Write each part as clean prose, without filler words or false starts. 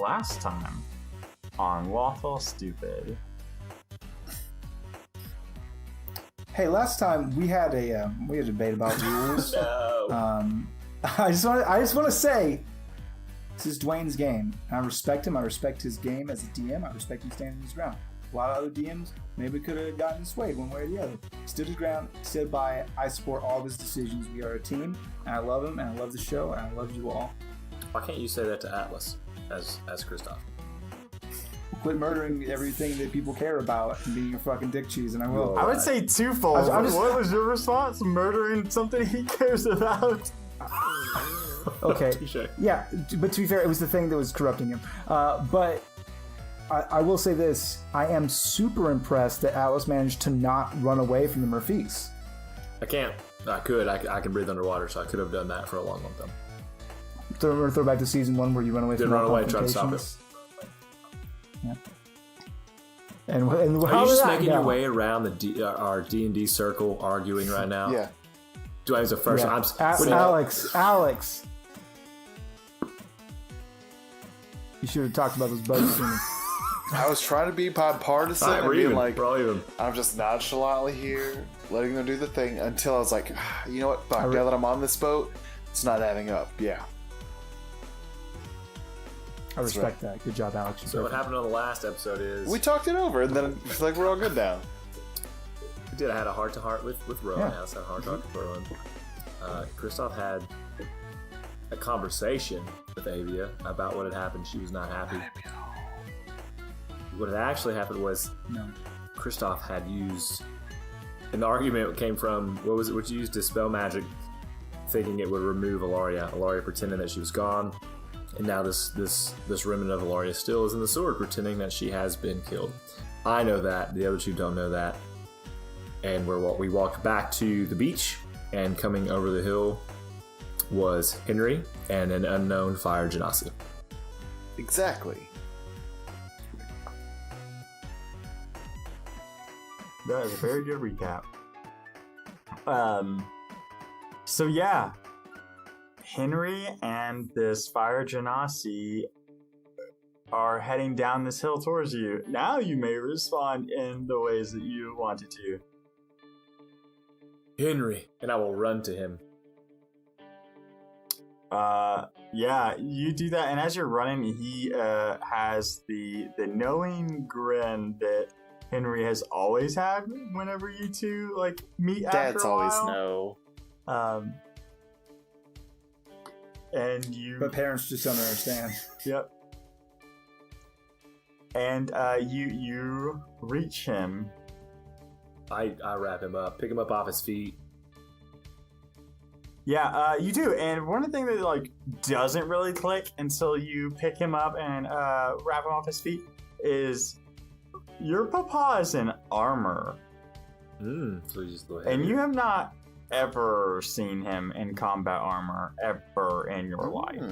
last time on Lawful Stupid. Hey, last time we had a debate about rules. No. I just want to say, this is Dwayne's game. I respect him. I respect his game as a DM. I respect him standing his ground. A lot of other DMs maybe could have gotten swayed one way or the other. Stood his ground, stood by it. I support all of his decisions. We are a team, and I love him, and I love the show, and I love you all. Why can't you say that to Atlas as Kristoff? Quit murdering everything that people care about and being a fucking dick cheese, and I will. I would say twofold. What was your response? Murdering something he cares about? Okay. Touché. Yeah, but to be fair, it was the thing that was corrupting him. But I will say this. I am super impressed that Atlas managed to not run away from the Murphys. I can't. I could. I can breathe underwater, so I could have done that for a long, long time. Throw back to season 1 where you run away from Didn't all run away, tried to stop it. confrontations. Yeah. And Are how you did just that making go? your way around our D&D circle arguing right now? Yeah. Do I have the first? Yeah. I'm. Alex. You should have talked about those bugs sooner. I was trying to be bipartisan and We're being even. like, We're all even. I'm just nonchalantly here, letting them do the thing until I was like, you know what? Fuck, now that I'm on this boat, it's not adding up. Yeah. I respect that. Good job, Alex. So what happened on the last episode is We talked it over, and then it's like we're all good now. we did. I had a heart-to-heart with Rowan. Yeah. I also had a heart-to-heart with Rowan. Kristoff had a conversation with Avia about what had happened. She was not happy. What had actually happened was Kristoff had used, and the argument came from, what was it, what you used? Dispel magic, thinking it would remove Ilaria. Ilaria pretending that she was gone, and now this remnant of Ilaria still is in the sword, pretending that she has been killed. I know that, the other two don't know that. And we walked back to the beach, and coming over the hill was Henry and an unknown fire genasi. Exactly. That is a very good recap. So yeah, Henry and this fire genasi are heading down this hill towards you. Now you may respond in the ways that you wanted to. Henry, and I will run to him. Yeah, you do that, and as you're running, he has the knowing grin that Henry has always had whenever you two meet after Dads a always while. know. And you. But parents just don't understand. Yep. And you reach him. I wrap him up, pick him up off his feet. Yeah, you do. And one of the things that doesn't really click until you pick him up and wrap him off his feet is your papa is in armor. So he's just the And you have not ever seen him in combat armor ever in your life.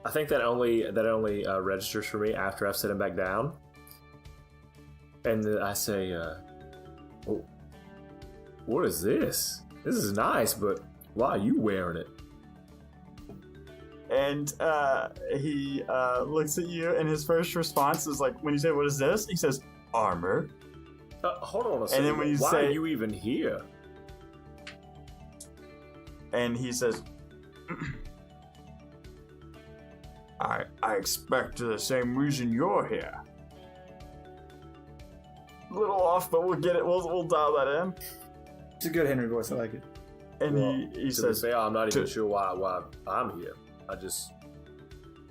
I think that only registers for me after I've set him back down. And then I say, what is this? This is nice, but why are you wearing it? And he looks at you, and his first response is when you say, "What is this?" He says, "Armor." Hold on a second. And then when you why say, are you even here? And he says, I expect the same reason you're here. A little off, but we'll get it. We'll dial that in. It's a good Henry voice. I like it. And he So says, they say, I'm not even sure why I'm here. I just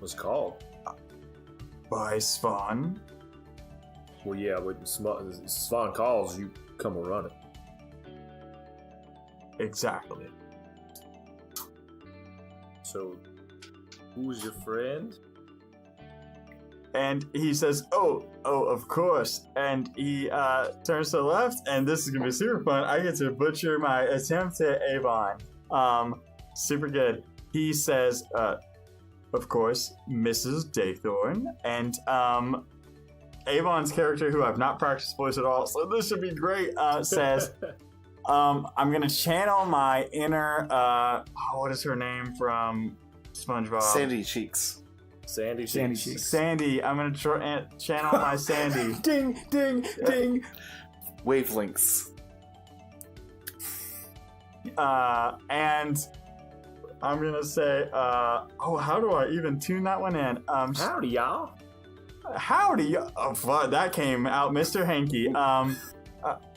was called. by Svan. Well, yeah, when Svan calls, you come and run it. Exactly. So, who's your friend? And he says, oh, of course. And he turns to the left, and this is going to be super fun. I get to butcher my attempt at Abon. Super good. He says, of course, Mrs. Daythorn. And Avon's character, who I've not practiced voice at all, so this should be great, says, I'm going to channel my inner, what is her name from SpongeBob? Sandy Cheeks. Sandy Sandy cheeks. cheeks. Sandy, I'm gonna channel my Sandy. Ding, ding, ding. Wavelengths. And I'm gonna say, how do I even tune that one in? Howdy, y'all. Howdy, oh fuck, that came out, Mr. Hanky.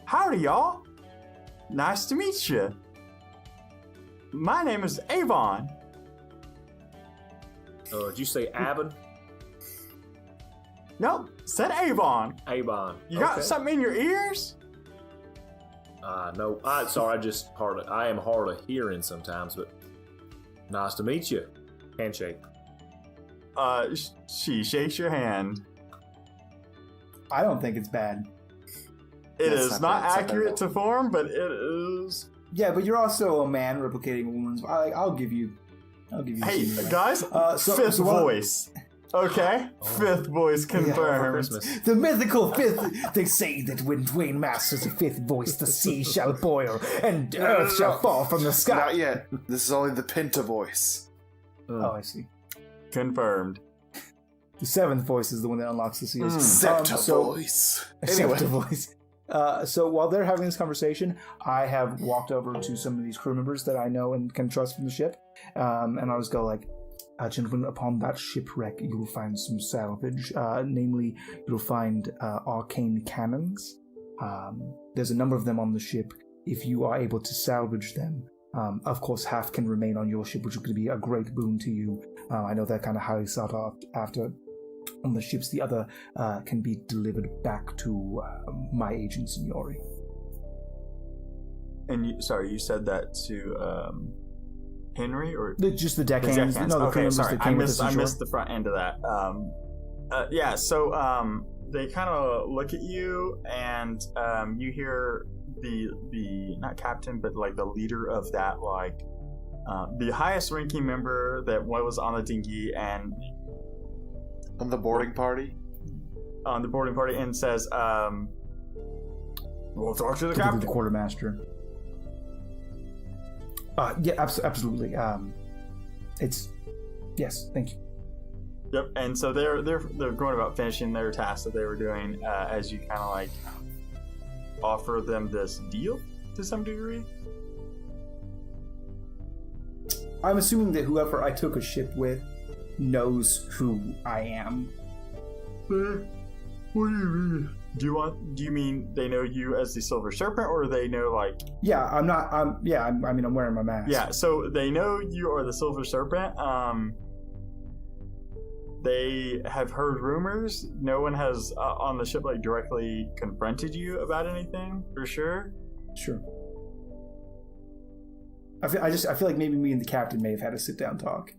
Howdy, y'all. Nice to meet you. My name is Avon. Did you say Abon? Nope, said Avon. Avon. You got something in your ears? No. Sorry, I am hard of hearing sometimes, but nice to meet you. Handshake. She shakes your hand. I don't think it's bad. It That's is not not bad. accurate to form, but it is. Yeah, but you're also a man replicating a woman's. I'll give you. Hey, some guys, fifth voice. Okay, fifth voice For confirmed. Christmas. The mythical fifth. They say that when Dwayne masters a fifth voice, the sea shall boil and earth shall fall from the sky. Not yet. This is only the Penta voice. Oh, I see. Confirmed. The seventh voice is the one that unlocks the seals. Septa voice. Anyway. Septa voice. So while they're having this conversation, I have walked over to some of these crew members that I know and can trust from the ship, and I'll just go like, gentlemen, upon that shipwreck, you will find some salvage. Namely, you'll find arcane cannons. There's a number of them on the ship. If you are able to salvage them, of course, half can remain on your ship, which is going to be a great boon to you. I know they're kind of highly sought after on the ships. The other can be delivered back to my agent, Signori. And you said that to Henry or Just the deckhands? No, the crew okay, members sorry, that came with us I ashore. missed the front end of that. Yeah, so they kind of look at you, and you hear the not captain, but like the leader of that, like the highest ranking member that was on the dinghy and On the boarding party? on the boarding party, and says, "We'll talk to the The captain." quartermaster. Yeah, absolutely. It's yes, thank you. Yep, and so they're going about finishing their task that they were doing as you kind of like offer them this deal to some degree. I'm assuming that whoever I took a ship with knows who I am. What do you mean? Do you mean they know you as the Silver Serpent, or they know like? Yeah, I'm not. I'm wearing my mask. Yeah, so they know you are the Silver Serpent. They have heard rumors. No one has on the ship like directly confronted you about anything for sure. Sure. I feel like maybe me and the captain may have had a sit down talk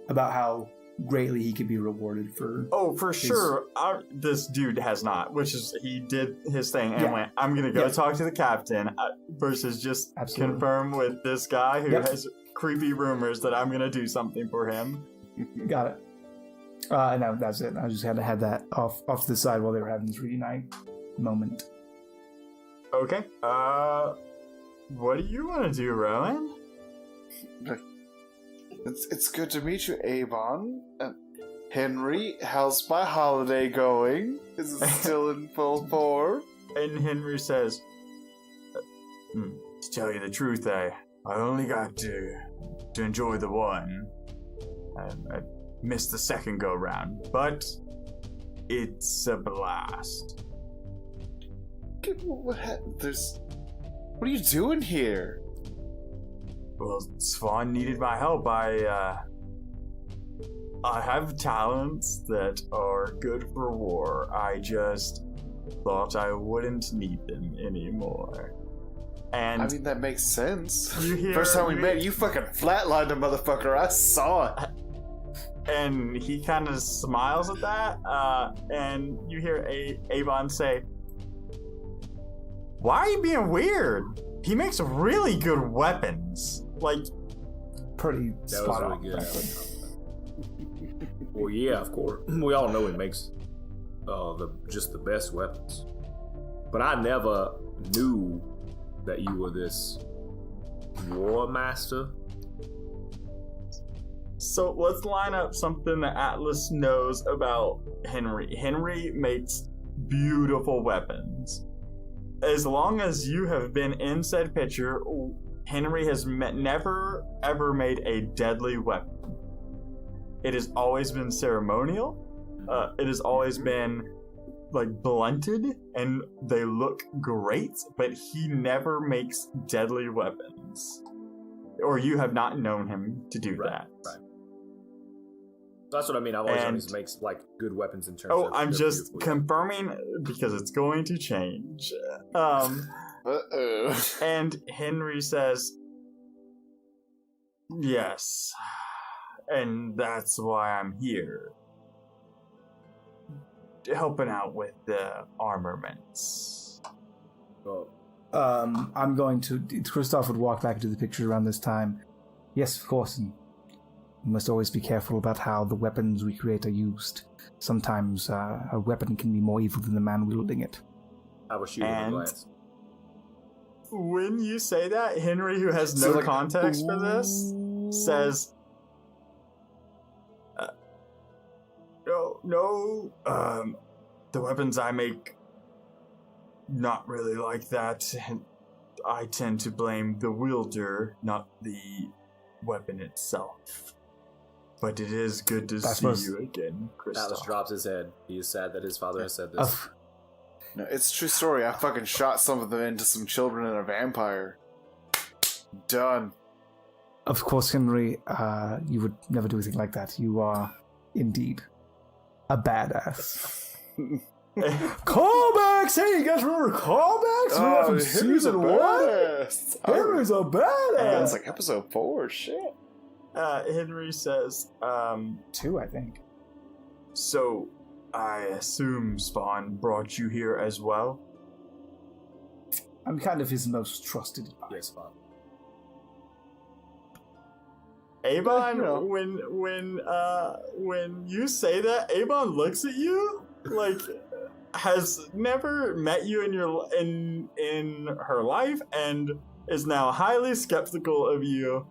about how greatly he could be rewarded for. Oh, for sure. This dude has not, which is he did his thing and went, I'm going to go talk to the captain versus just confirm with this guy who has creepy rumors that I'm going to do something for him. Got it. No, that's it. I just had to have that off to the side while they were having this reunite moment. Okay. What do you want to do, Rowan? It's good to meet you, Abon. Henry, how's my holiday going? Is it still in full form? And Henry says, to tell you the truth, I only got to enjoy the one. I missed the second go round, but it's a blast. What are you doing here? Well, Swan needed my help. I have talents that are good for war. I just thought I wouldn't need them anymore. And I mean, that makes sense. You First time we met, you fucking flatlined a motherfucker. I saw it. And he kind of smiles at that, and you hear Avon say, "Why are you being weird? He makes really good weapons." Like, pretty spot on. Really good. Well, yeah, of course. We all know he makes just the best weapons. But I never knew that you were this war master. So let's line up something that Atlas knows about Henry. Henry makes beautiful weapons. As long as you have been in said picture, Henry has never ever made a deadly weapon. It has always been ceremonial. It has always been like blunted, and they look great, but he never makes deadly weapons. Or you have not known him to do that. Right. That's what I mean. I've always known he makes like good weapons in terms of. Oh, I'm just confirming because it's going to change. And Henry says, yes, and that's why I'm here. Helping out with the armaments. Well, I'm going to... Kristoff would walk back into the picture around this time. Yes, of course, and we must always be careful about how the weapons we create are used. Sometimes a weapon can be more evil than the man wielding it. I will shoot him a glance. When you say that, Henry, who has no context for this, says, No, the weapons I make, not really like that. I tend to blame the wielder, not the weapon itself. But it is good to see you again, Kristoff. Atlas drops his head. He is sad that his father has said this. No, it's a true story. I fucking shot some of them into some children and a vampire. Done. Of course, Henry, you would never do anything like that. You are, indeed, a badass. Callbacks! Hey, you guys remember callbacks? Oh, from season 1? Henry's a badass! It's like episode 4, shit. Henry says, 2, I think. So, I assume Spawn brought you here as well? I'm kind of his most trusted advisor. Yes, Bob. Abon, when you say that, Abon looks at you like has never met you in her life and is now highly skeptical of you.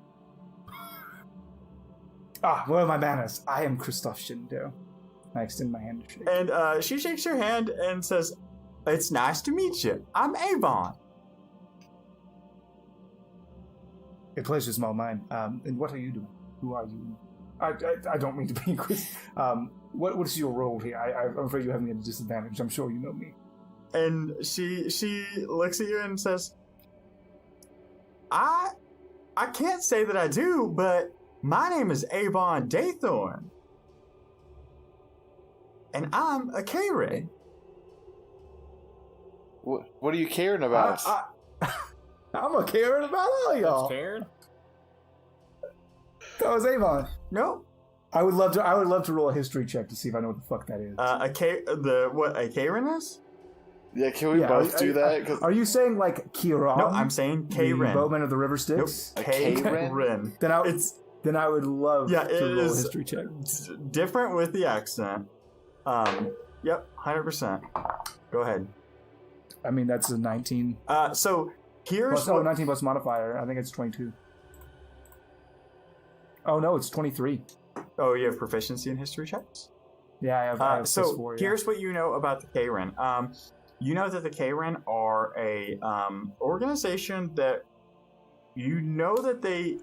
Where are my manners? I am Kristoff Shindo. I extend my hand to shake. And she shakes her hand and says, "It's nice to meet you. I'm Abon." A pleasure, small mine. And what are you doing? Who are you? I don't mean to be Chris. What is your role here? I'm afraid you have me at a disadvantage. I'm sure you know me. And she looks at you and says, I can't say that I do, but my name is Abon Daythorn. And I'm a Karen. What are you caring about? I'm a Karen about all y'all. Karen? That was Avon. No. I would love to roll a history check to see if I know what the fuck that is. A Karen is? Yeah, can we both do that? Are you saying like Kieran? No, I'm saying Karen. The Bowman of the River Styx? Nope. Karen. Then I would love to roll a history check. Different with the accent. Yep, 100%. Go ahead. I mean, that's a 19. So here's 19 plus modifier. I think it's 22. Oh no, it's 23. Oh, you have proficiency in history checks? Yeah, I have so 4, yeah. Here's what you know about the Karen. You know that the Karen are a organization that you know that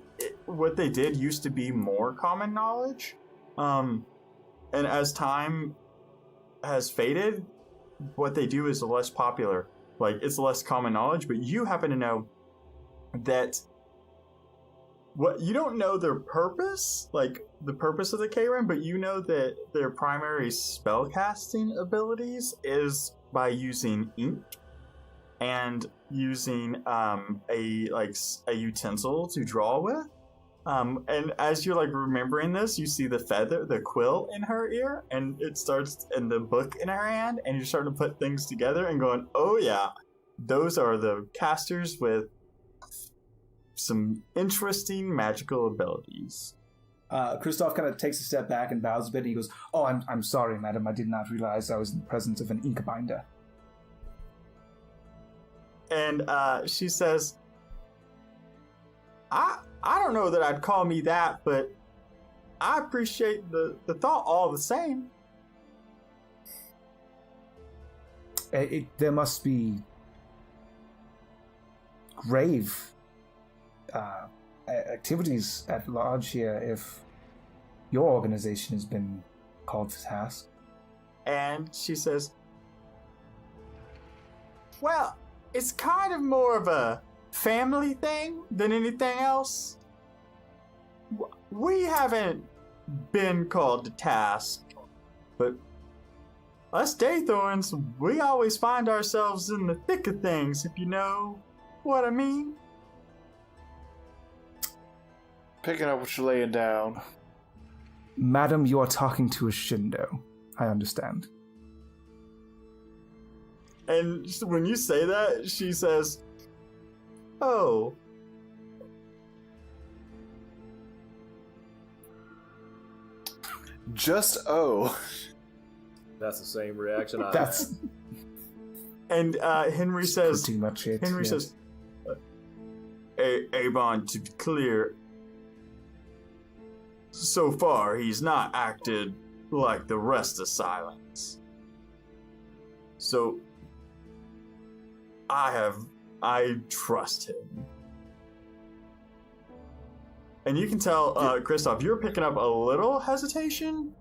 what they did used to be more common knowledge. And as time has faded, what they do is less popular. Like, it's less common knowledge, but you happen to know that you don't know their purpose, like the purpose of the Karen, but you know that their primary spellcasting abilities is by using ink and using a utensil to draw with. And as you're like remembering this, you see the quill in her ear, and it starts in the book in her hand, and you're starting to put things together and going, oh yeah, those are the casters with some interesting magical abilities. Kristoff kind of takes a step back and bows a bit, and he goes, "Oh, I'm sorry, madam. I did not realize I was in the presence of an ink binder." And she says, I don't know that I'd call me that, but I appreciate the thought all the same. There must be grave activities at large here if your organization has been called to task. And she says, well, it's kind of more of a family thing than anything else. We haven't been called to task, but us Daythorns, we always find ourselves in the thick of things, if you know what I mean. Picking up what you're laying down. Madam, you are talking to a Shindo. I understand. And when you say that, she says, oh. Just oh. That's the same reaction I That's And Henry says, pretty much it. Henry yeah. says, Abon, to be clear, so far he's not acted like the rest of Silence. So I trust him. And you can tell, Kristoff, you're picking up a little hesitation,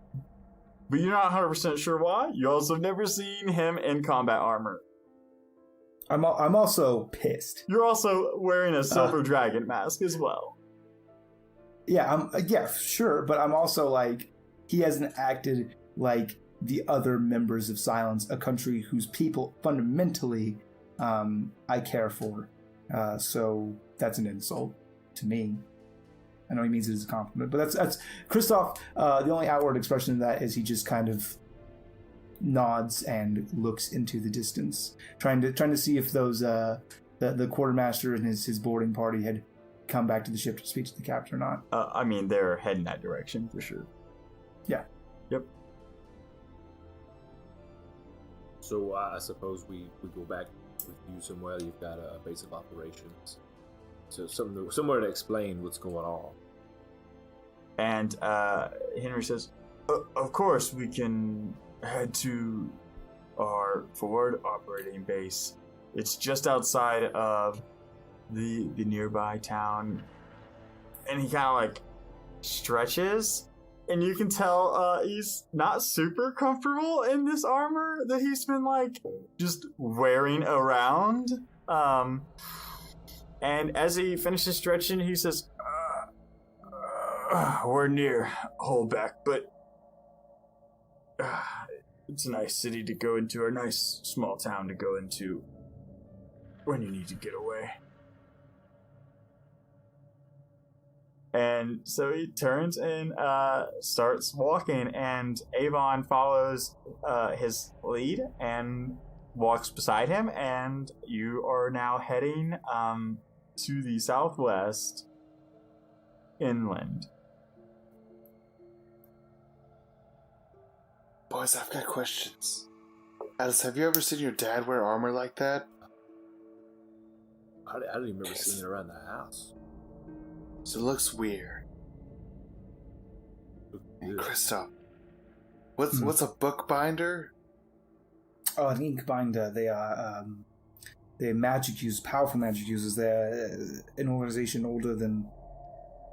but you're not 100% sure why. You also have never seen him in combat armor. I'm also pissed. You're also wearing a silver dragon mask as well. Yeah, yeah, sure, but I'm also like, he hasn't acted like the other members of Silence, a country whose people fundamentally I care for. So that's an insult to me. I know he means it as a compliment, but that's Kristoff. The only outward expression of that is he just kind of nods and looks into the distance, trying to see if those the quartermaster and his boarding party had come back to the ship to speak to the captain or not. I mean, they're heading that direction for sure. Yeah. Yep. So I suppose we go back with you somewhere. You've got a base of operations, so somewhere to explain what's going on. And Henry says, of course we can head to our forward operating base. It's just outside of the nearby town. And he kind of like stretches, and you can tell he's not super comfortable in this armor that he's been like just wearing around. And as he finishes stretching, he says, we're near Holbeck, but it's a nice city to go into, or a nice small town to go into when you need to get away. And so he turns and starts walking, and Avon follows his lead and walks beside him, and you are now heading to the southwest inland. Boys, I've got questions. Alice, have you ever seen your dad wear armor like that? I didn't even remember seeing it around the house. So it looks weird. Yeah. Kristoff, what's a bookbinder? Oh, an ink binder. They're magic users, powerful magic users. They're an organization older than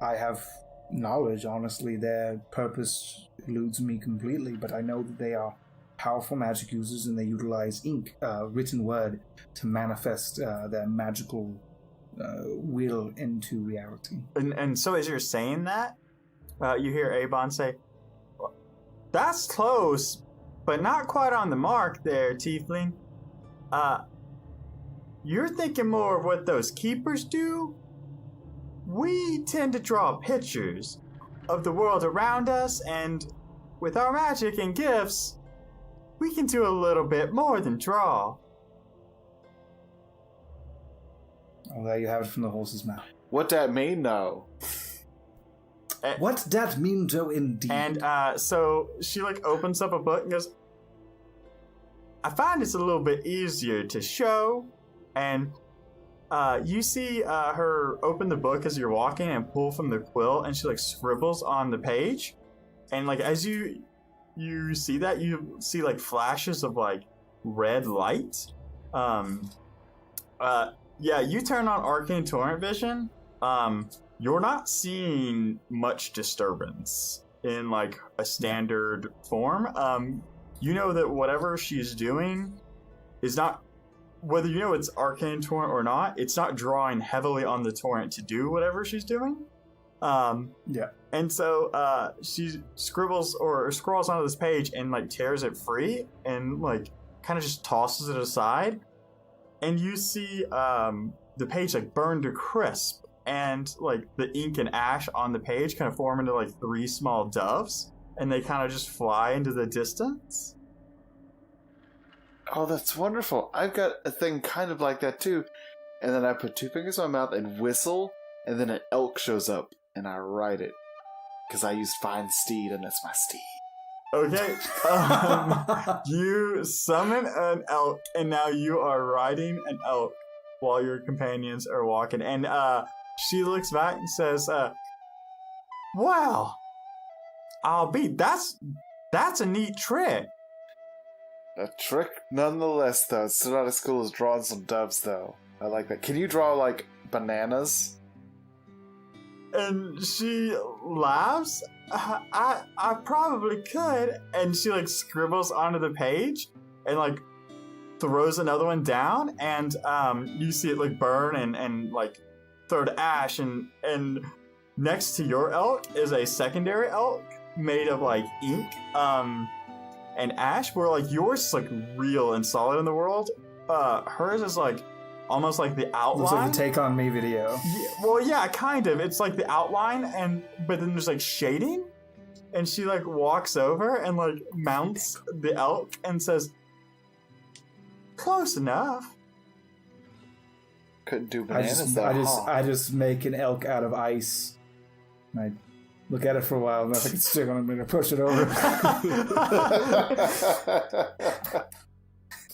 I have knowledge. Honestly, their purpose eludes me completely, but I know that they are powerful magic users, and they utilize ink, written word, to manifest their magical will into reality. And so as you're saying that, you hear Abon say, that's close, but not quite on the mark there, Tiefling. You're thinking more of what those keepers do? We tend to draw pictures of the world around us, and with our magic and gifts, we can do a little bit more than draw. Oh, there you have it from the horse's mouth. What that mean, though? What that mean, though, indeed? And so she like opens up a book and goes, I find it's a little bit easier to show. And you see her open the book as you're walking and pull from the quill, and she like scribbles on the page. and like as you see that, you see like flashes of like red light. Yeah, you turn on Arcane Torrent Vision. You're not seeing much disturbance in like a standard form. You know that whatever she's doing is not, whether you know it's Arcane Torrent or not, it's not drawing heavily on the torrent to do whatever she's doing. Yeah. And so she scribbles or scrolls onto this page and like tears it free and like kind of just tosses it aside. And you see the page like burn to crisp, and like the ink and ash on the page kind of form into like 3 small doves, and they kind of just fly into the distance. Oh, that's wonderful. I've got a thing kind of like that too. And then I put 2 fingers on my mouth and whistle, and then an elk shows up, and I ride it. Because I used Find Steed, and that's my steed. Okay, you summon an elk, and now you are riding an elk while your companions are walking. And she looks back and says, "Wow, that's a neat trick." A trick nonetheless, though. It's still not as cool as drawing some doves, though. I like that. Can you draw, like, bananas? And she laughs. I probably could. And she like scribbles onto the page and like throws another one down, and you see it like burn and like throw to ash, and next to your elk is a secondary elk made of like ink and ash, where like yours is like real and solid in the world. Hers is like almost like the outline. Looks like the Take On Me video. Yeah, well, yeah, kind of. It's like the outline, but then there's like shading, and she like walks over and like mounts the elk and says, "Close enough." Couldn't do bananas though. I just make an elk out of ice. And I look at it for a while, and nothing can stick on it. I'm gonna push it over.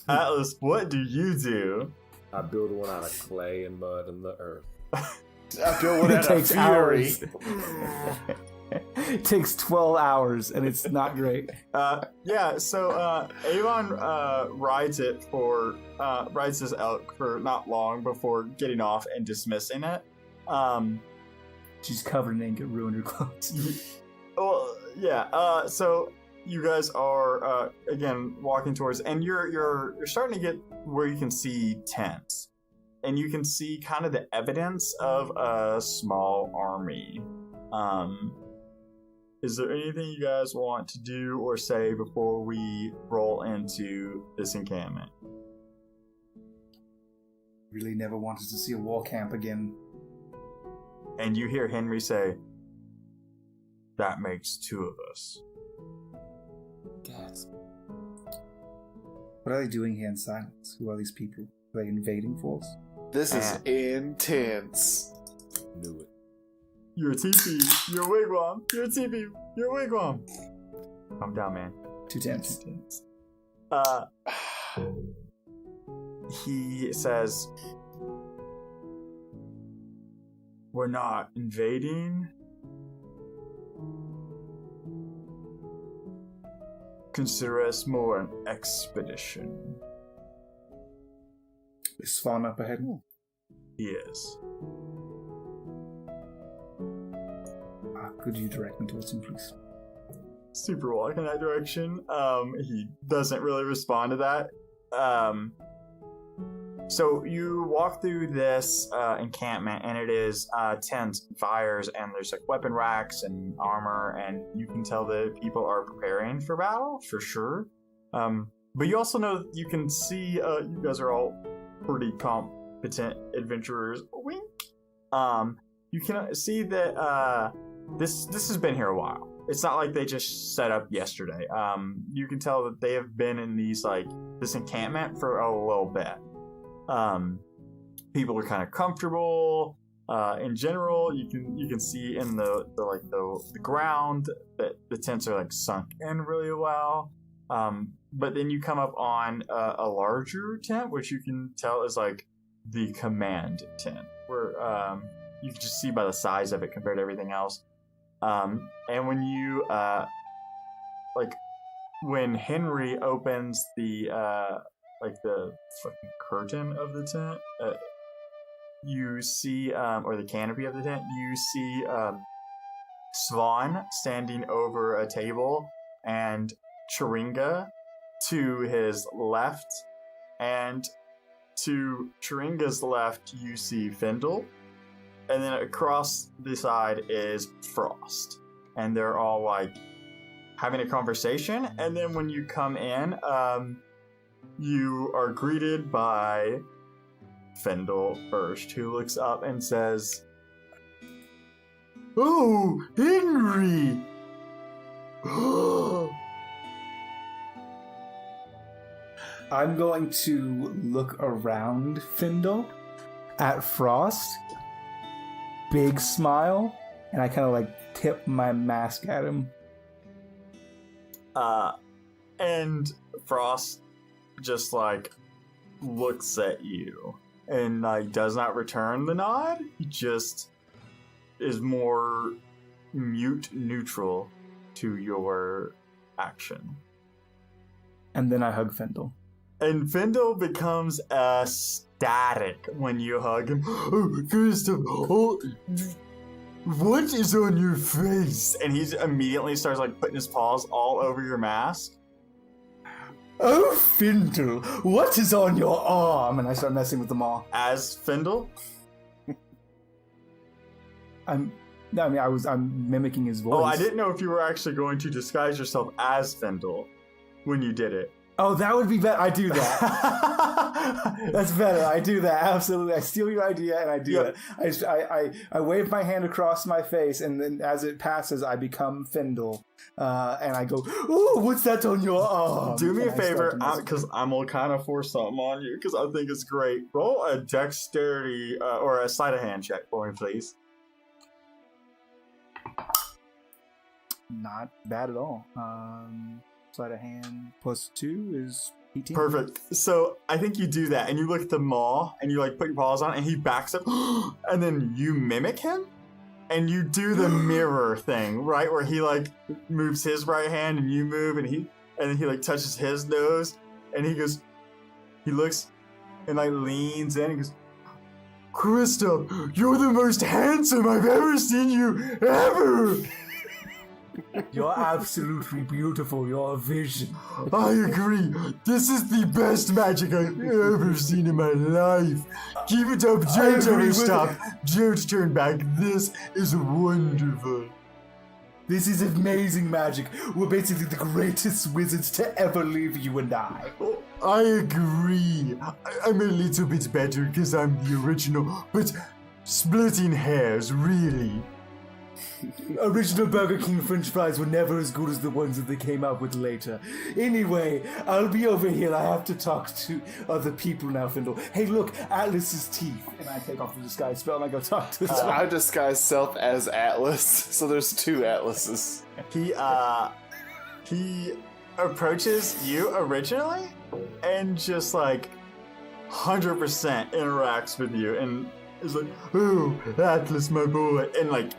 Atlas, what do you do? I build one out of clay and mud and the earth. I built one It out of takes fury. hours. It takes 12 hours, and it's not great. Yeah, so Avon rides this elk for not long before getting off and dismissing it. She's covered in ink and ruined her clothes. Well, yeah. So you guys are again walking towards, and you're starting to get where you can see tents, and you can see kind of the evidence of a small army. Is there anything you guys want to do or say before we roll into this encampment? Really never wanted to see a war camp again. And you hear Henry say, "That makes 2 of us." What are they doing here in silence? Who are these people? Are they invading for us? This is intense. Knew it. Your teepee, your wigwam, your teepee, your wigwam. Calm down, man. 2 tents. He says, "We're not invading. Consider us more an expedition." Is Swan up ahead? Yes. Could you direct me towards him, please? Super walk in that direction. He doesn't really respond to that. So you walk through this encampment, and it is tents and fires, and there's like weapon racks and armor, and you can tell that people are preparing for battle for sure. But you also know you can see you guys are all pretty competent adventurers. Wink. You can see that this has been here a while. It's not like they just set up yesterday. You can tell that they have been in this encampment for a little bit. People are kind of comfortable. In general, you can see in the ground that the tents are like sunk in really well. But then you come up on a larger tent, which you can tell is like the command tent, where you can just see by the size of it compared to everything else. And when you like when Henry opens the the fucking curtain of the tent, you see or the canopy of the tent, you see Swan standing over a table and Chiringa to his left, and to Chiringa's left you see Findle, and then across the side is Frost, and they're all like having a conversation. And then when you come in, you are greeted by Findle first, who looks up and says, "Oh, Henry!" I'm going to look around Findle at Frost, big smile, and I kind of like tip my mask at him. And Frost just like looks at you and like does not return the nod. He just is more mute neutral to your action. And then I hug Findle. And Findle becomes ecstatic when you hug him. "Oh, Kristoff, oh, what is on your face?" And he immediately starts like putting his paws all over your mask. "Oh, Findle, what is on your arm?" And I start messing with them all. As Findle? I'm mimicking his voice. Oh, I didn't know if you were actually going to disguise yourself as Findle when you did it. Oh, that would be better. I do that. That's better. I do that. Absolutely. I steal your idea and I do it. I wave my hand across my face, and then as it passes, I become Findle. And I go, "Ooh, what's that on your arm?" Do me a And I start favor, to mess because I'm going to kind of force something on you, because I think it's great. Roll a dexterity or a sleight of hand check for me, please. Not bad at all. Sleight of hand +2 is 18. Perfect. So I think you do that, and you look at the maw, and you like put your paws on it, and he backs up, and then you mimic him, and you do the mirror thing, right, where he like moves his right hand, and you move, and then he like touches his nose, and he looks, and like leans in, and goes, "Kristoff, you're the most handsome I've ever seen you ever." You're absolutely beautiful. You're a vision. "I agree. This is the best magic I've ever seen in my life. Keep it up. Don't ever stop. Don't turn back. This is wonderful." This is amazing magic. We're basically the greatest wizards to ever live, you and I. Oh, I agree. I'm a little bit better because I'm the original, but splitting hairs, really. Original Burger King French fries were never as good as the ones that they came out with later. Anyway, I'll be over here. I have to talk to other people now, Findle. Hey, look, Atlas's teeth. And I take off the disguise spell and I go talk to this I disguise self as Atlas, so there's 2 Atlases. He approaches you originally and just like 100% interacts with you and is like, "Oh, Atlas, my boy," and like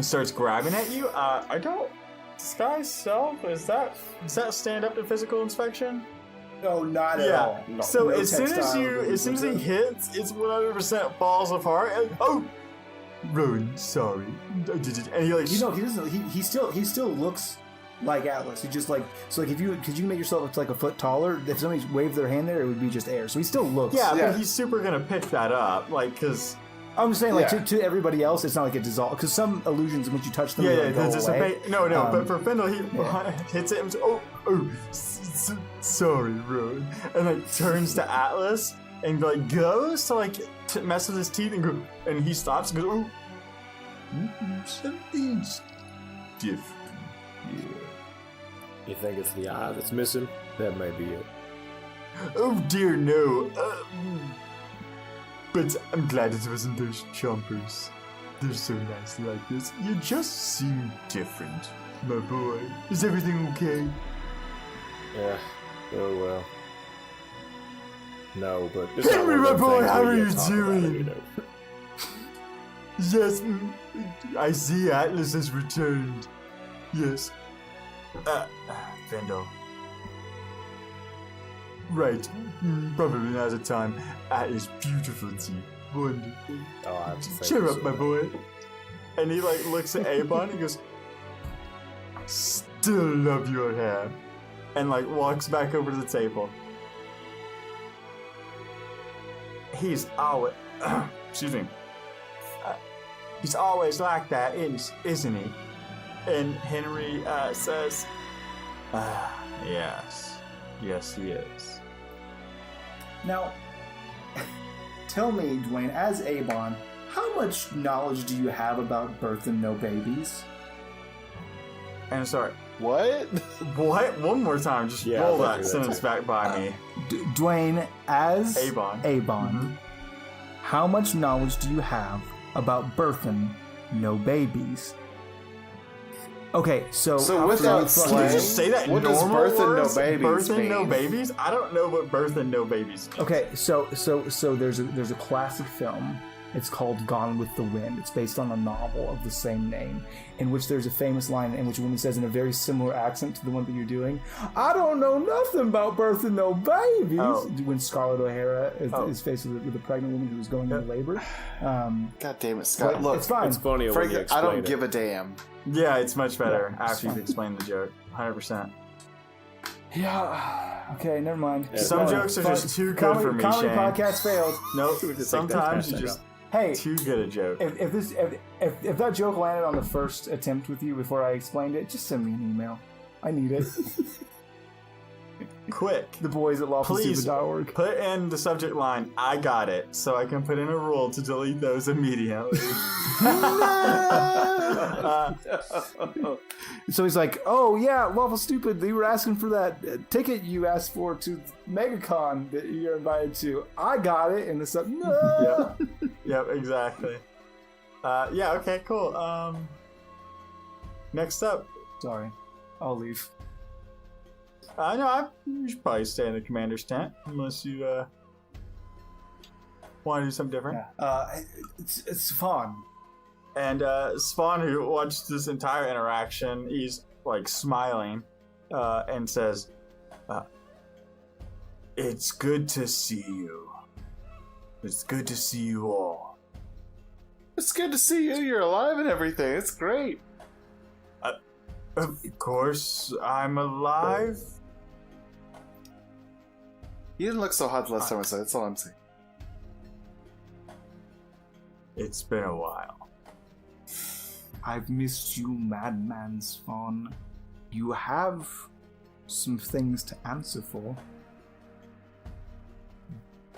starts grabbing at you. I don't disguise self. Does that stand up to physical inspection? No, not at all. Yeah. So No as soon as textile, he hits, it's 100% falls apart. And, "Oh, Rowan, sorry, I did it." And he like, he doesn't. He still looks like Atlas. He just like if you make yourself look like a foot taller, if somebody waved their hand there, it would be just air. So he still looks. yeah, but he's super gonna pick that up, like, because. I'm just saying, to everybody else, it's not like it dissolves. Because some illusions, once you touch them, Yeah, go away. No, but for Findle, he hits it and says, sorry, Rowan. And like turns to Atlas and like goes to like mess with his teeth and go, and he stops and goes, "Oh, something's different here." You think it's the eye that's missing? That may be it. "Oh dear, no. But I'm glad it wasn't those chompers. They're so nice like this. You just seem different, my boy. Is everything okay?" Yeah. Oh well. No, but Henry, my boy, how are you doing? Yes, I see Atlas has returned. Yes. Vendel. Right. Probably not the time. That is beautiful tea. Wonderful. Oh, I have to say Cheer this up, my boy. And he like looks at Abon and goes, still love your hair. And like walks back over to the table. He's always, excuse me. He's always like that, isn't he? And Henry says, yes. Yes, he is. Now, tell me, Dwayne, as Abon, how much knowledge do you have about birth and no babies? And sorry, What? what? One more time, just Yeah, roll I'll that do that sentence too. back by me. Dwayne, as Abon. Abon, how much knowledge do you have about birthing no babies? Okay, so without Can slang, you just say that what does normal birth and no words? babies Birth and mean? no babies? I don't know what birth and no babies means. Okay, so there's a classic film. It's called Gone with the Wind. It's based on a novel of the same name, in which there's a famous line in which a woman says in a very similar accent to the one that you're doing, "I don't know nothing about birth and no babies." Oh. When Scarlett O'Hara is faced with a pregnant woman who's going into labor. God damn it, Scott. Look, it's fine. It's funny when Frank, you I explain don't it. give a damn. Yeah, it's much better Yeah, it's after you've fine. explained the joke. 100%. Yeah. Okay, never mind. Yeah, Some fine. jokes are just too good for me, Comedy Shane. podcast failed. Nope. We just take Sometimes that you hashtag just Hey, too good a joke. if that joke landed on the first attempt with you before I explained it, just send me an email. I need it. Quick. The boys at lawfulstupid.org. Put in the subject line, I got it, so I can put in a rule to delete those immediately. So he's like, "Oh yeah, Lawful Stupid. They were asking for that ticket you asked for to MegaCon that you're invited to. I got it." And it's like, "No." Yep, exactly. Yeah, okay, cool. Next up. Sorry, I'll leave. No, you should probably stay in the commander's tent, unless you want to do something different. It's fun. And Spawn, who watched this entire interaction, he's like smiling and says, "It's good to see you. It's good to see you all." It's good to see you. You're alive and everything. It's great. Of course, I'm alive. You didn't look so hot the last time I said it. That's all I'm saying. It's been a while. I've missed you, Madman Spawn. You have some things to answer for.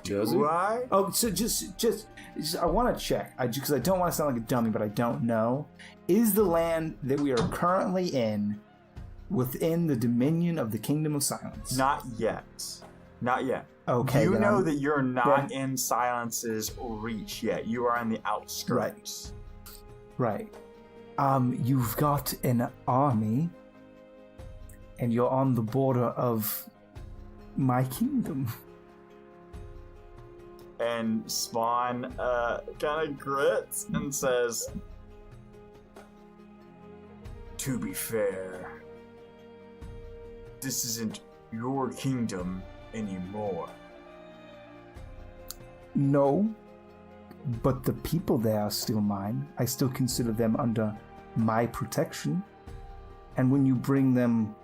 Josie? Do I? Oh, so just I want to check, because I don't want to sound like a dummy, but I don't know. Is the land that we are currently in within the dominion of the Kingdom of Silence? Not yet. Not yet. Okay. You then know I'm- that you're not then- in Silence's reach yet. You are on the outskirts. Right. You've got an army, and you're on the border of my kingdom. And Spawn kind of grits and says, "To be fair, this isn't your kingdom anymore." No, but the people there are still mine. I still consider them under my protection. And when you bring them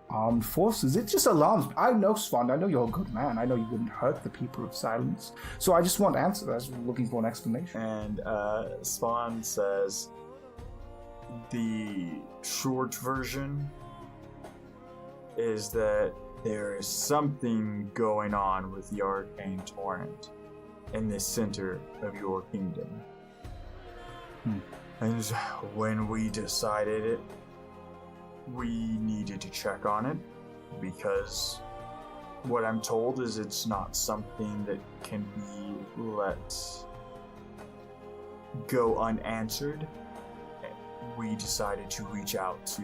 armed forces, it just alarms me. I know, Swan, I know you're a good man. I know you wouldn't hurt the people of Silence. So I just want answers. I was looking for an explanation. And Spawn says, "The short version is that there is something going on with the Arcane Torrent in the center of your kingdom. And when we decided it, we needed to check on it, because what I'm told is it's not something that can be let go unanswered. We decided to reach out to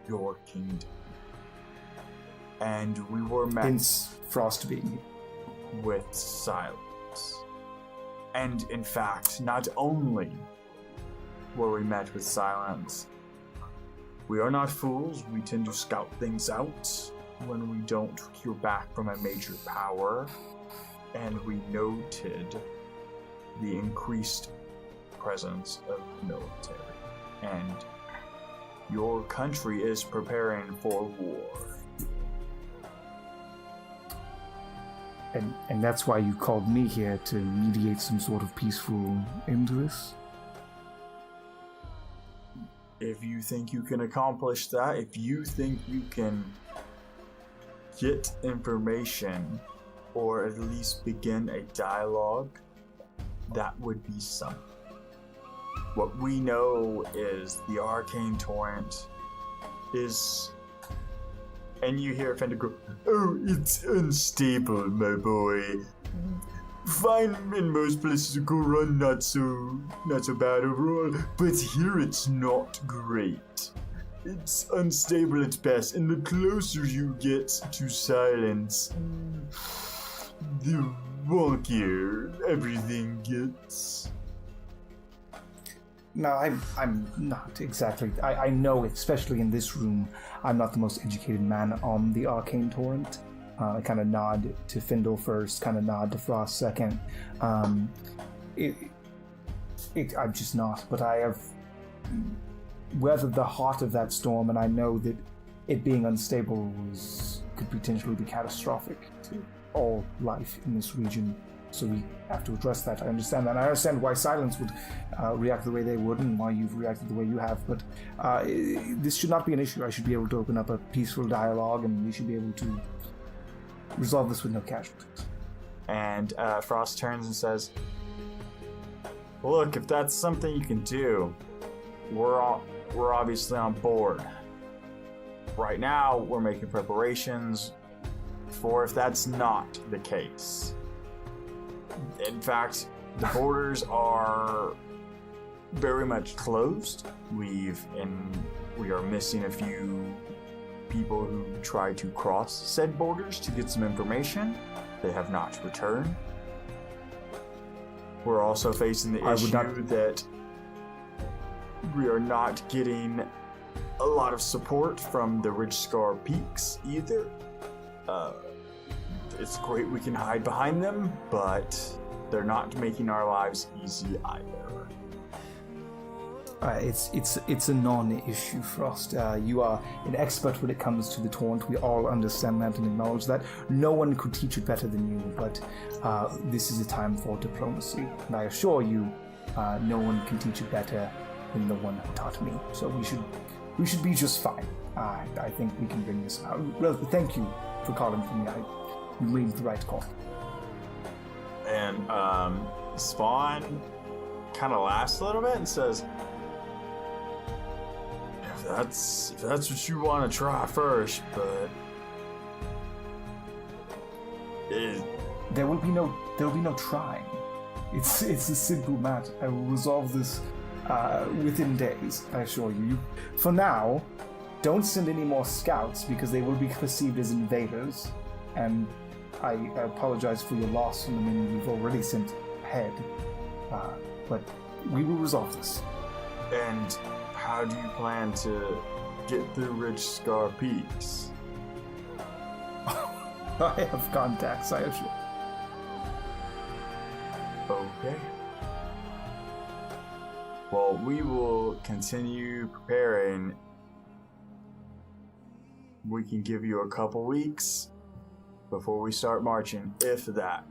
your kingdom. And we were met Hence, Frostbeam. with silence. And in fact, not only were we met with silence, We are not fools. We tend to scout things out when we don't hear back from a major power. And we noted the increased presence of military. And your country is preparing for war. And that's why you called me here, to mediate some sort of peaceful end to this? If you think you can accomplish that, if you think you can get information or at least begin a dialogue, that would be something. What we know is the arcane torrent is... And you hear Fender go, "Oh, it's unstable, my boy. Fine in most places to go run, not so bad overall, but here it's not great. It's unstable at best, and the closer you get to silence, the wonkier everything gets." No, I'm not exactly. I know, especially in this room, I'm not the most educated man on the arcane torrent. I kind of nod to Findle first, kind of nod to Frost second. I'm just not, but I have weathered the heart of that storm, and I know that it being unstable could potentially be catastrophic to all life in this region. So we have to address that. I understand that. And I understand why Silence would react the way they would, and why you've reacted the way you have. But this should not be an issue. I should be able to open up a peaceful dialogue, and we should be able to resolve this with no casualties. And Frost turns and says, "Look, if that's something you can do, we're obviously on board. Right now, we're making preparations for if that's not the case. In fact, the borders are very much closed. We are missing a few people who tried to cross said borders to get some information. They have not returned. We're also facing the issue that we are not getting a lot of support from the Ridge Scar Peaks either. It's great we can hide behind them, but they're not making our lives easy either." It's a non-issue, Frost. You are an expert when it comes to the torrent. We all understand that and acknowledge that. No one could teach it better than you, but this is a time for diplomacy. And I assure you, no one can teach it better than the one who taught me. So we should be just fine. I think we can bring this out. Well, thank you for calling for me. You made the right call. And Spawn kind of laughs a little bit and says, if that's what you want to try first, but there will be no trying. It's a simple matter. I will resolve this within days, I assure you. For now, don't send any more scouts because they will be perceived as invaders, and I apologize for your loss on the many you've already sent ahead, but we will resolve this. And how do you plan to get through Ridge Scar Peaks? I have contacts, I assure. Okay. Well, we will continue preparing. We can give you a couple weeks before we start marching, if that.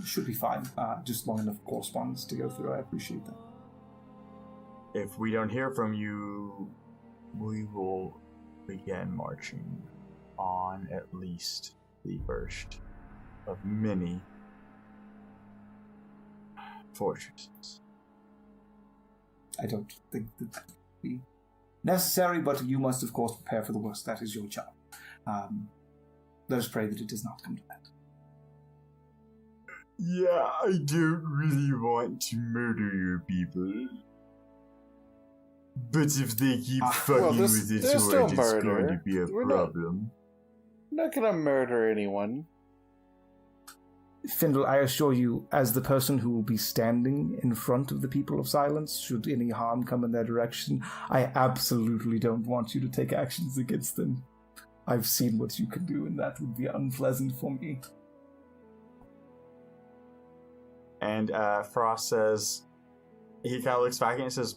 Should be fine. Just long enough correspondence to go through. I appreciate that. If we don't hear from you, we will begin marching on at least the first of many fortresses. I don't think that would be necessary, but you must, of course, prepare for the worst. That is your job. Let us pray that it does not come to that. Yeah, I don't really want to murder your people. But if they keep fucking with it, it's going to be a problem. We're not gonna murder anyone. Findle, I assure you, as the person who will be standing in front of the people of silence, should any harm come in their direction, I absolutely don't want you to take actions against them. I've seen what you can do, and that would be unpleasant for me. And Frost says, he kind of looks back and says,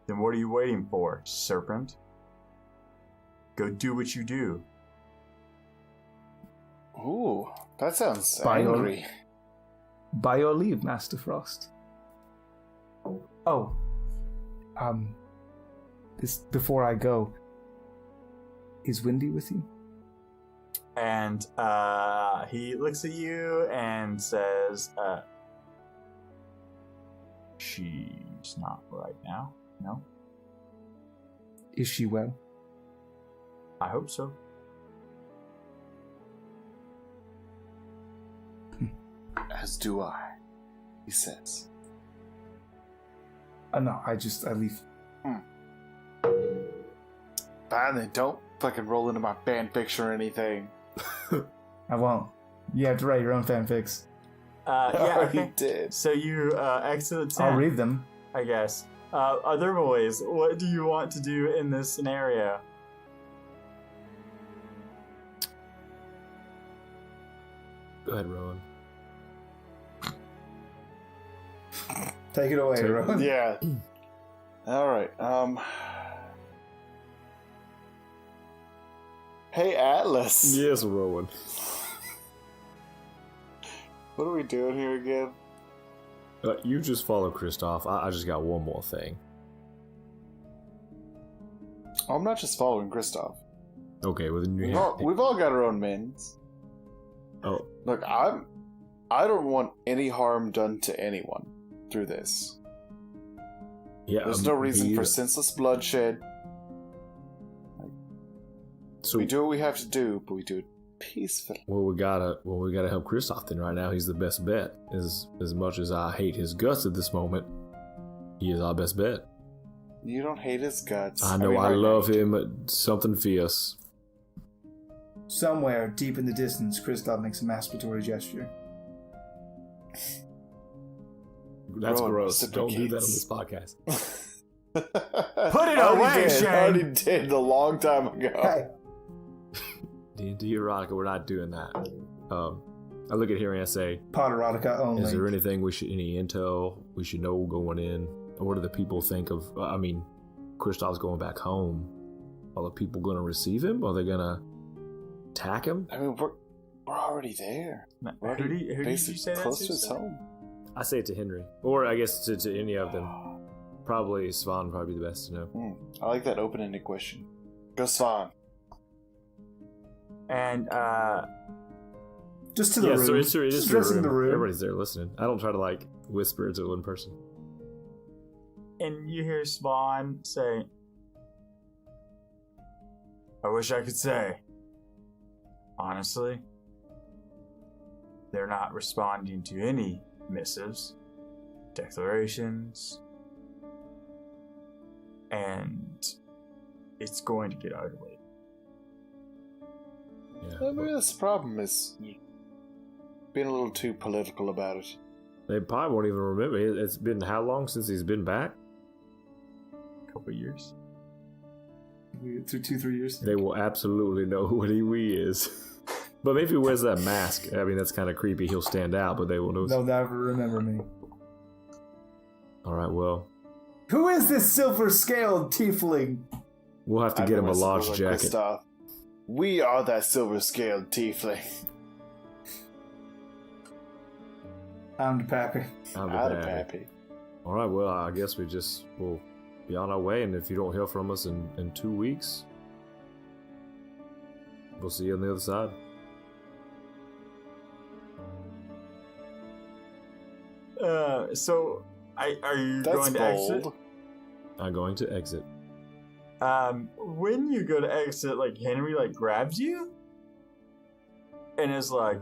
then what are you waiting for, serpent? Go do what you do. Ooh, that sounds By your- angry. By your leave, Master Frost. Oh, this before I go, is Wendy with you? And he looks at you and says, she's not right now. No, Is she well? I hope so. As do I, he says. No, I leave. Fine then, don't fucking roll into my fan fiction or anything. I won't. You have to write your own fanfics. Yeah, He okay. did. So you exit the tent, I'll read them. I guess. Other boys, what do you want to do in this scenario? Go ahead, Rowan. Take it away, Rowan. Yeah. Alright, Hey, Atlas. Yes, Rowan. What are we doing here again? You just follow Kristoff. I just got one more thing. Oh, I'm not just following Kristoff. Okay, well then We've all got our own mins. Oh, Look, I don't want any harm done to anyone through this. yeah. There's no reason for senseless bloodshed. So We do what we have to do, but we do it peacefully. Well, we gotta help Kristoff then. Right now, he's the best bet. As much as I hate his guts at this moment, he is our best bet. You don't hate his guts. I know mean, I right love now, him. Something fierce. Somewhere deep in the distance, Kristoff makes a masturbatory gesture. That's Rowan gross. Don't do that on reciprocates. this podcast. Put it Already away, did. Shane. Already did a long time ago. Hey, D&D erotica, we're not doing that. I look at here and I say, Potterotica only. is there anything any intel we should know going in? Or what do the people think of, Kristoff's going back home. Are the people going to receive him? Are they going to attack him? I mean, we're already there. We're Who already did you basically say that close to, to his sir? home. I say it to Henry. Or I guess to any of them. Probably Svan would probably be the best to know. I like that open-ended question. Go Svan. And Just to the Yeah, room. so it is Just to the dressing room. the room. Everybody's there listening. I don't try to whisper to one person. and you hear Spawn say, I wish I could say. Honestly, they're not responding to any missives, declarations, and it's going to get ugly. Yeah, Maybe that's the problem, is being a little too political about it. they probably won't even remember. It's been how long since he's been back? A couple years. Through 2-3 years. They will absolutely know who he is. But maybe he wears that mask. I mean, that's kind of creepy. He'll stand out, but they will know. They'll never remember me. All right, well, Who is this silver-scaled tiefling? we'll have to get him a large jacket. Kristoff. We are that silver-scaled tiefling. I'm Pappy. I'll be Out of back. happy. All right, well, I guess we'll be on our way, and if you don't hear from us in 2 weeks, we'll see you on the other side. So, are you That's going to bold. exit? I'm going to exit. When you go to exit, Henry, grabs you? And is like,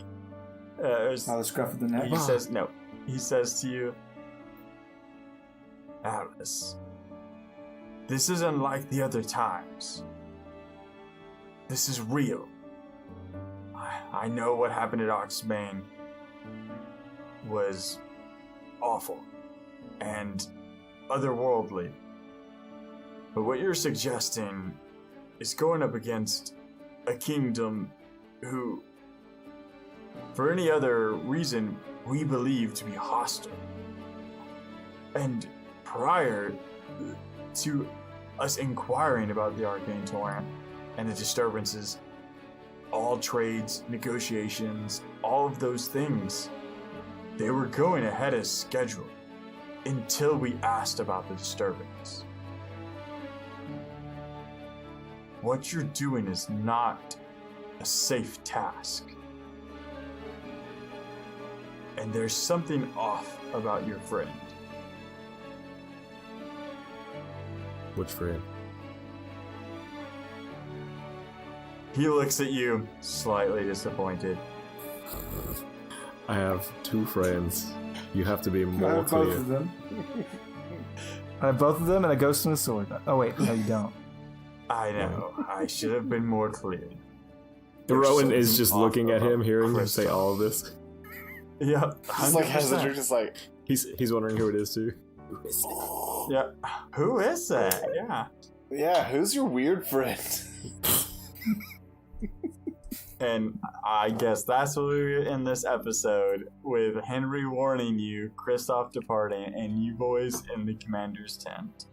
Oh, the scruff of the neck. he says, no. He says to you, Alice, this is unlike the other times. This is real. I know what happened at Oxbane was awful and otherworldly. But what you're suggesting is going up against a kingdom who, for any other reason, we believe to be hostile. And prior to us inquiring about the Arcane Torrent and the disturbances, all trades, negotiations, all of those things, they were going ahead as scheduled until we asked about the disturbance. What you're doing is not a safe task. And there's something off about your friend. Which friend? He looks at you, slightly disappointed. I have 2 friends. You have to be I more have clear. both of them. I have both of them and a ghost and a sword. Oh wait, no you don't. I know. I should have been more clear. Rowan is just Off looking at him, about hearing him say Kristoff. all of this. Yep. Just like has 100%. it just like He's wondering who it is too. Yeah. Who is that? Yeah. yeah, who's your weird friend? And I guess that's what we end this episode with Henry warning you, Kristoff departing, and you boys in the commander's tent.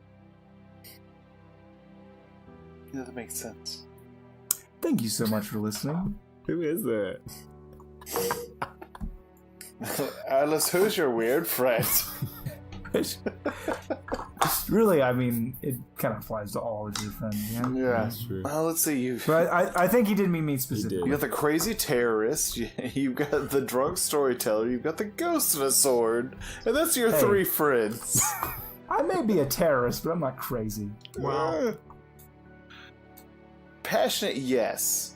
Yeah, that makes sense. Thank you so much for listening. Who is that? Alice, who's your weird friend? Really, I mean, it kind of applies to all of your friends, yeah? Yeah. That's true. Well, let's see. You But I think he didn't mean me specifically. you got the crazy terrorist. You've got the drunk storyteller. You've got the ghost and a sword, and that's your Hey. 3 friends. I may be a terrorist, but I'm not crazy. Wow. Passionate, yes.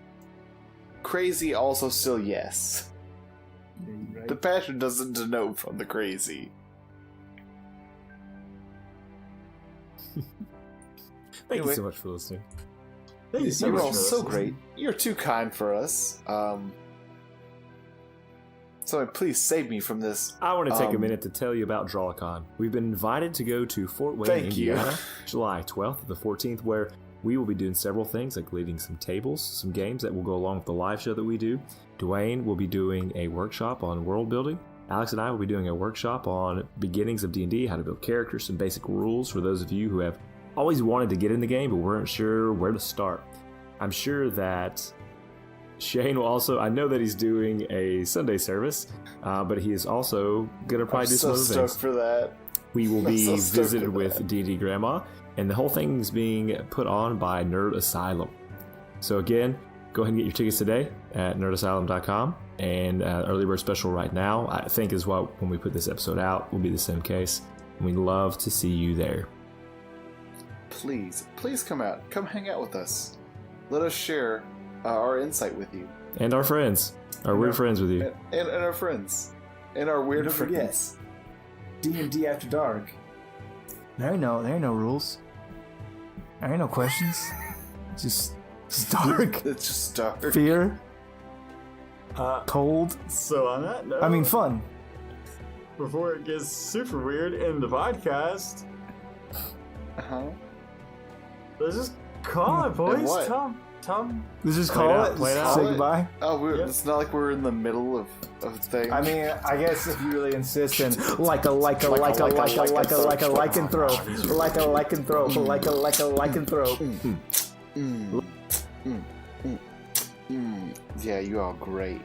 Crazy, also still yes. The passion doesn't denote from the crazy. Thank Anyway. you so much for listening. Thank you so You're much all for so listening. great. You're too kind for us. So please save me from this. I want to take a Um, minute to tell you about DrawCon. We've been invited to go to Fort Wayne, Thank you. Indiana, July 12th to the 14th, where we will be doing several things like leading some tables, some games that will go along with the live show that we do. Dwayne will be doing a workshop on world building. Alex and I will be doing a workshop on beginnings of D&D, how to build characters, some basic rules for those of you who have always wanted to get in the game but weren't sure where to start. I'm sure that Shane will also, I know that he's doing a Sunday service, but he is also going to probably I'm do some so other stoked things. for that. We will I'm be so stoked visited for with that. D&D Grandma, and the whole thing is being put on by Nerd Asylum. So again, go ahead and get your tickets today at nerdasylum.com, and early bird special right now, I think is what, when we put this episode out, will be the same case. We'd love to see you there. Please come out. Come hang out with us. Let us share our insight with you. And our friends, our weird friends with you. And our friends. And our weird Don't forget. friends. D&D After Dark. There ain't no rules. There ain't no questions. Just dark. It's just dark. Fear. Uh, Cold. so on that note, I mean, fun. before it gets super weird in the podcast, Uh-huh. let's just call it, boys. what? Tom. Let's just Play it call out, it. play it Just out. say goodbye. Oh, Yep. it's not like we're in the middle of things. I mean, I guess if you really insist, then like a lycanthrope, like a lycanthrope. Yeah, you are great.